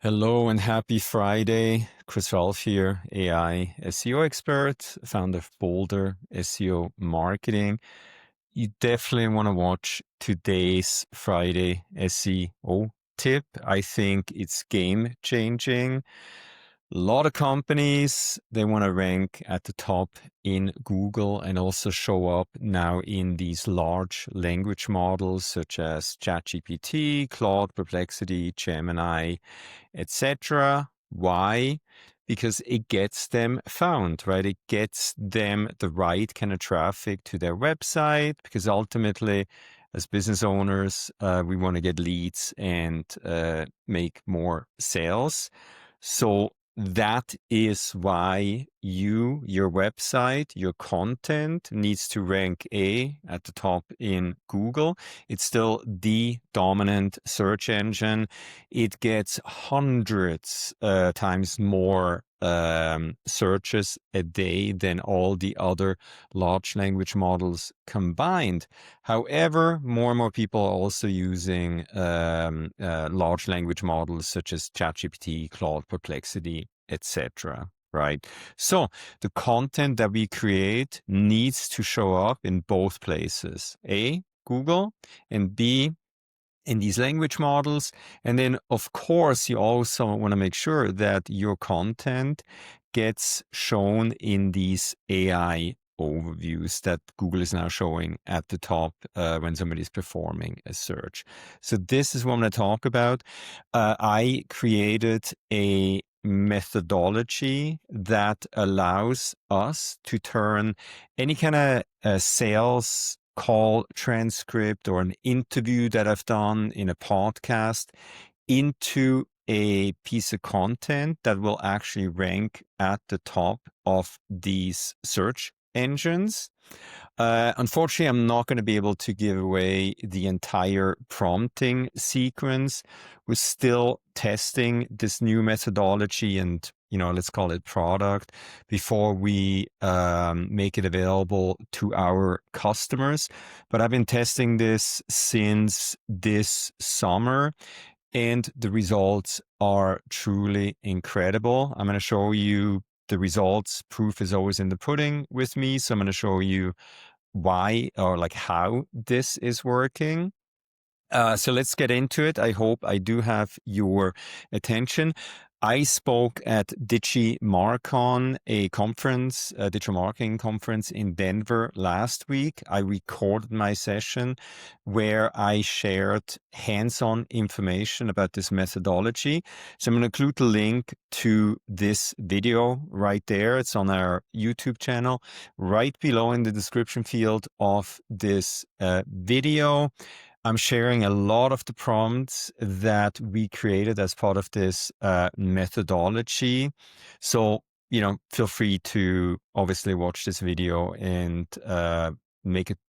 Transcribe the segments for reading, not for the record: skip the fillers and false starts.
Hello and happy Friday. Raulf here, AI SEO expert, founder of Boulder SEO Marketing. You definitely want to watch today's Friday SEO tip. I think it's game changing. A lot of companies, they want to rank at the top in Google and also show up now in these large language models such as ChatGPT, Claude, Perplexity, Gemini, etc. Why? Because it gets them found, right? It gets them the right kind of traffic to their website, because ultimately, as business owners, we want to get leads and make more sales. So that is why your website, your content needs to rank A at the top in Google. It's still the dominant search engine. It gets hundreds times more searches a day than all the other large language models combined. However, more and more people are also using large language models such as ChatGPT, Claude, Perplexity, etc. Right? So the content that we create needs to show up in both places. A, Google, and B, in these language models. And then, of course, you also want to make sure that your content gets shown in these AI overviews that Google is now showing at the top when somebody's performing a search. So this is what I'm going to talk about. I created a methodology that allows us to turn any kind of sales call transcript or an interview that I've done in a podcast into a piece of content that will actually rank at the top of these search engines. Unfortunately, I'm not going to be able to give away the entire prompting sequence. We're still testing this new methodology and, let's call it product before we make it available to our customers. But I've been testing this since this summer, and the results are truly incredible. I'm going to show you the results. Proof is always in the pudding with me. So I'm going to show you why or like how this is working. So let's get into it. I hope I do have your attention. I spoke at DigiMarcon, a conference, a digital marketing conference in Denver last week. I recorded my session where I shared hands-on information about this methodology. So I'm going to include the link to this video right there. It's on our YouTube channel, right below in the description field of this video. I'm sharing a lot of the prompts that we created as part of this methodology. So, feel free to obviously watch this video and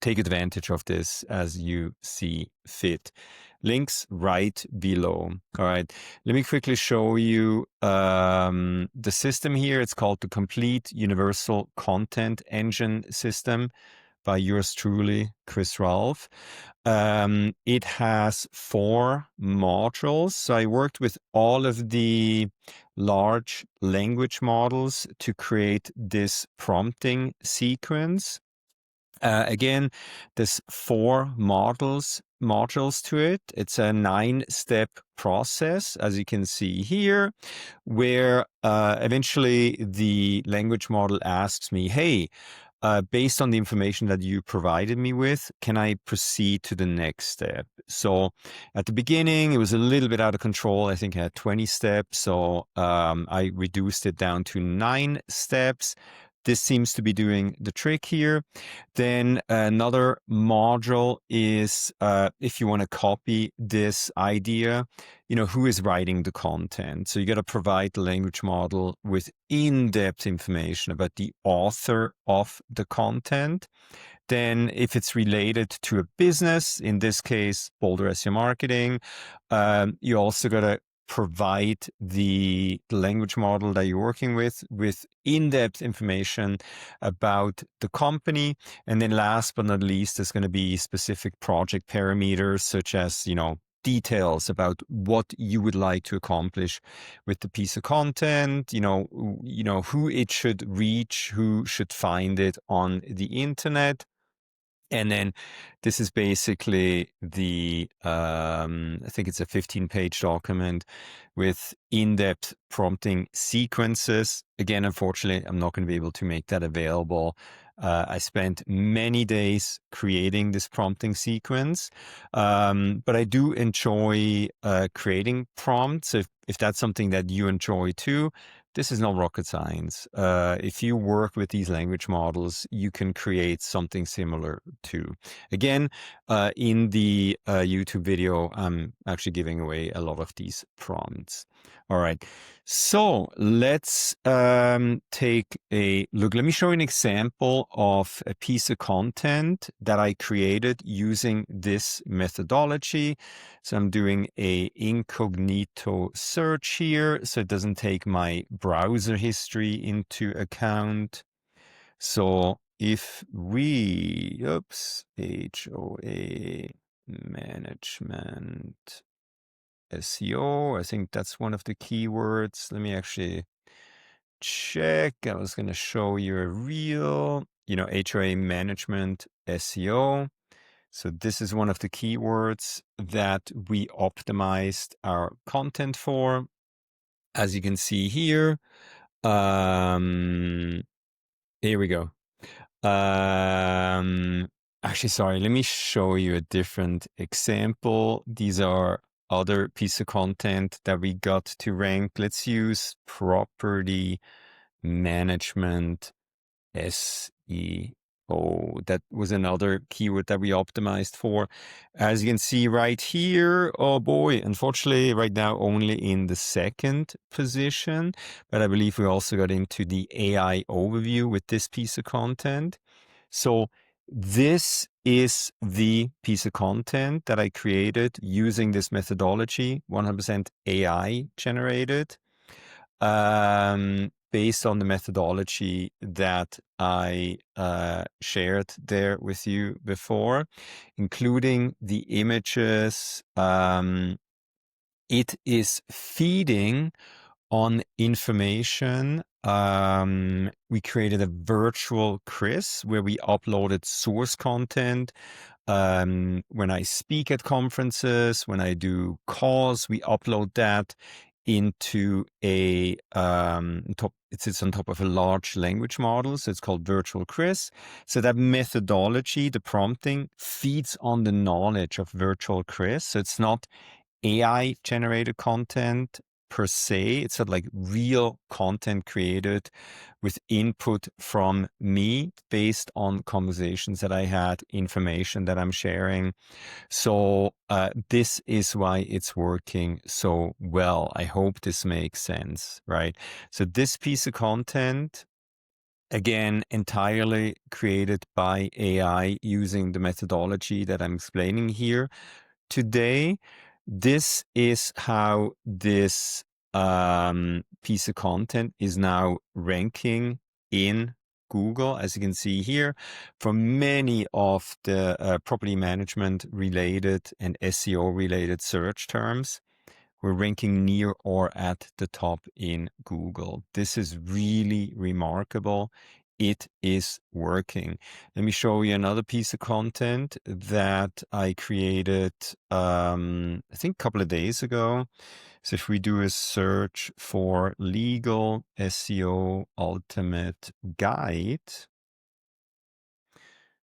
take advantage of this as you see fit. Links right below. All right. Let me quickly show you the system here. It's called the Complete Universal Content Engine System by yours truly, Raulf. It has 4 modules. So I worked with all of the large language models to create this prompting sequence. Again, there's 4 modules to it. It's a 9-step process, as you can see here, where eventually the language model asks me, hey, based on the information that you provided me with, can I proceed to the next step? So at the beginning, it was a little bit out of control. I think I had 20 steps. So I reduced it down to 9 steps. This seems to be doing the trick here. Then another module is if you want to copy this idea, who is writing the content. So you got to provide the language model with in-depth information about the author of the content. Then if it's related to a business, in this case, Boulder SEO Marketing, you also got to provide the language model that you're working with in-depth information about the company. And then last but not least, there's going to be specific project parameters such as, details about what you would like to accomplish with the piece of content, who it should reach, who should find it on the internet. And then this is basically I think it's a 15-page document with in-depth prompting sequences. Again, unfortunately, I'm not going to be able to make that available. I spent many days creating this prompting sequence, but I do enjoy creating prompts. If that's something that you enjoy too, this is not rocket science. If you work with these language models, you can create something similar too. Again, in the YouTube video, I'm actually giving away a lot of these prompts. All right. So let's take a look. Let me show you an example of a piece of content that I created using this methodology. So I'm doing a incognito search here, so it doesn't take my browser history into account. So if we, HOA management SEO, I think that's one of the keywords. Let me actually check. I was going to show you a real, HOA management SEO. So this is one of the keywords that we optimized our content for. As you can see here, here we go. Actually, sorry, let me show you a different example. These are other piece of content that we got to rank. Let's use property management SEO. That was another keyword that we optimized for. As you can see right here, oh boy, unfortunately right now only in the second position, but I believe we also got into the AI overview with this piece of content. So this is the piece of content that I created using this methodology, 100% AI generated, based on the methodology that I shared there with you before, including the images. It is feeding on information. We created a virtual quiz where we uploaded source content. When I speak at conferences, when I do calls, we upload that into it sits on top of a large language model. So it's called virtual quiz. So that methodology, the prompting, feeds on the knowledge of virtual quiz. So it's not AI generated content per se. It's sort of like real content created with input from me based on conversations that I had, information that I'm sharing. So this is why it's working so well. I hope this makes sense, right? So this piece of content, again, entirely created by AI using the methodology that I'm explaining here today. This is how this piece of content is now ranking in Google, as you can see here, for many of the property management related and SEO related search terms. We're ranking near or at the top in Google. This is really remarkable. It is working. Let me show you another piece of content that I created, I think a couple of days ago. So if we do a search for legal SEO ultimate guide,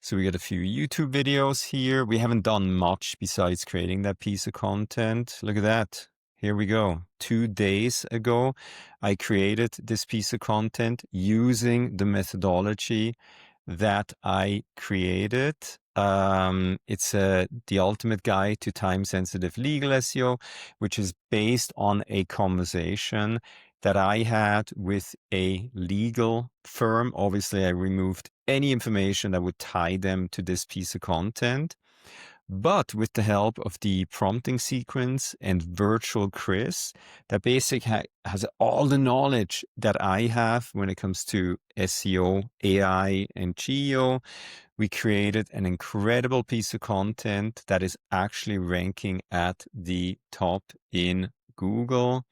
so we got a few YouTube videos here. We haven't done much besides creating that piece of content. Look at that. Here we go. 2 days ago, I created this piece of content using the methodology that I created. It's the ultimate guide to time-sensitive legal SEO, which is based on a conversation that I had with a legal firm. Obviously, I removed any information that would tie them to this piece of content. But with the help of the prompting sequence and virtual quiz, that basically has all the knowledge that I have when it comes to SEO, AI, and GEO, we created an incredible piece of content that is actually ranking at the top in Google.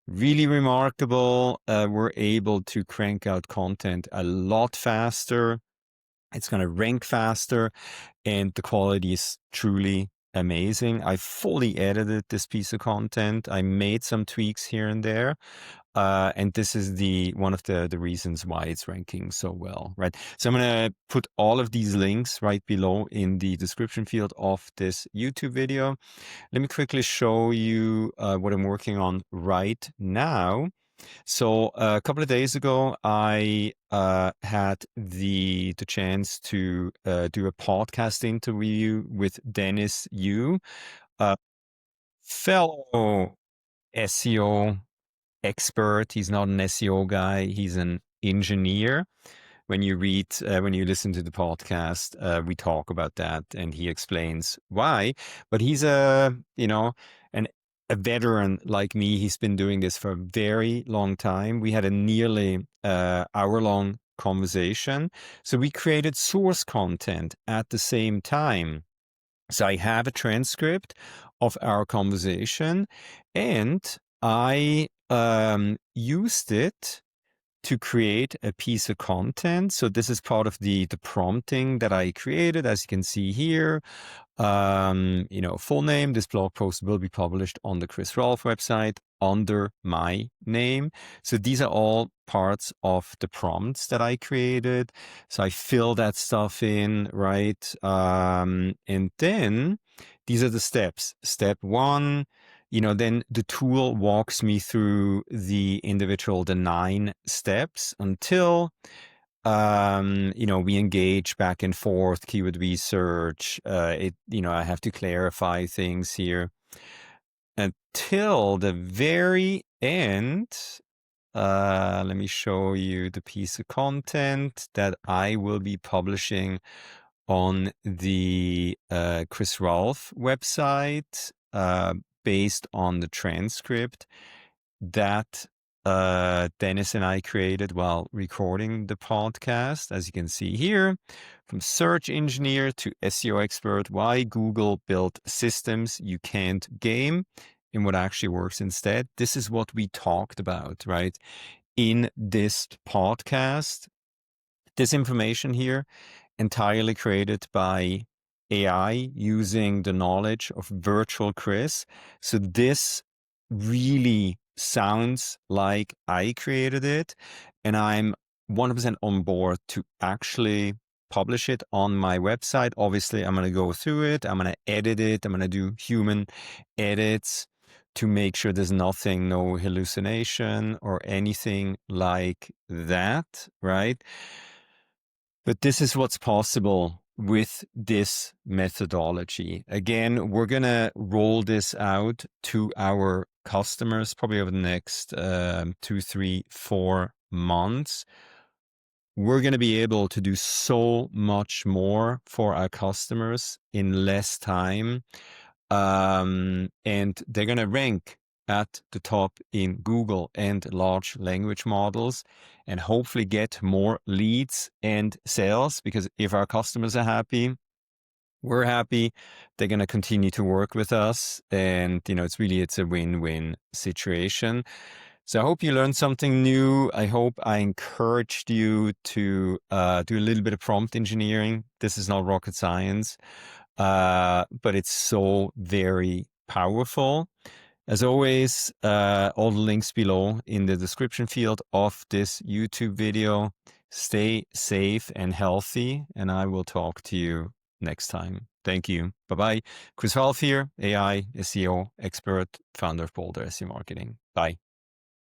Really remarkable. We're able to crank out content a lot faster. It's going to rank faster, and the quality is truly amazing. I fully edited this piece of content. I made some tweaks here and there. And this is one of the reasons why it's ranking so well, right? So I'm going to put all of these links right below in the description field of this YouTube video. Let me quickly show you what I'm working on right now. So a couple of days ago, I had the chance to do a podcast interview with Dennis Yu, a fellow SEO expert. He's not an SEO guy. He's an engineer. When you listen to the podcast, we talk about that, and he explains why. But he's a veteran like me. He's been doing this for a very long time. We had a nearly hour-long conversation. So we created source content at the same time. So I have a transcript of our conversation, and I used it to create a piece of content. So this is part of the prompting that I created, as you can see here. Full name. This blog post will be published on the Chris Raulf website under my name. So these are all parts of the prompts that I created. So I fill that stuff in, right? And then these are the steps. Step one, then the tool walks me through the 9 steps until we engage back and forth, keyword research. I have to clarify things here until the very end. Let me show you the piece of content that I will be publishing on the Chris Raulf website, based on the transcript that Dennis and I created while recording the podcast. As you can see here, from search engineer to SEO expert, why Google built systems you can't game and what actually works instead. This is what we talked about, right? In this podcast, this information here, entirely created by AI using the knowledge of virtual Chris. So this really sounds like I created it, and I'm 100% on board to actually publish it on my website. Obviously, I'm going to go through it. I'm going to edit it. I'm going to do human edits to make sure there's nothing, no hallucination or anything like that, right? But this is what's possible with this methodology. Again, we're going to roll this out to our customers probably over the next 2, 3, 4 months. We're going to be able to do so much more for our customers in less time. And they're going to rank at the top in Google and large language models, and hopefully get more leads and sales, because if our customers are happy, we're happy. They're going to continue to work with us, and it's a win-win situation. So I hope you learned something new. I hope I encouraged you to do a little bit of prompt engineering. This is not rocket science, but it's so very powerful. As always, all the links below in the description field of this YouTube video. Stay safe and healthy, and I will talk to you next time. Thank you. Bye-bye. Chris Raulf here, AI, SEO expert, founder of Boulder SEO Marketing. Bye.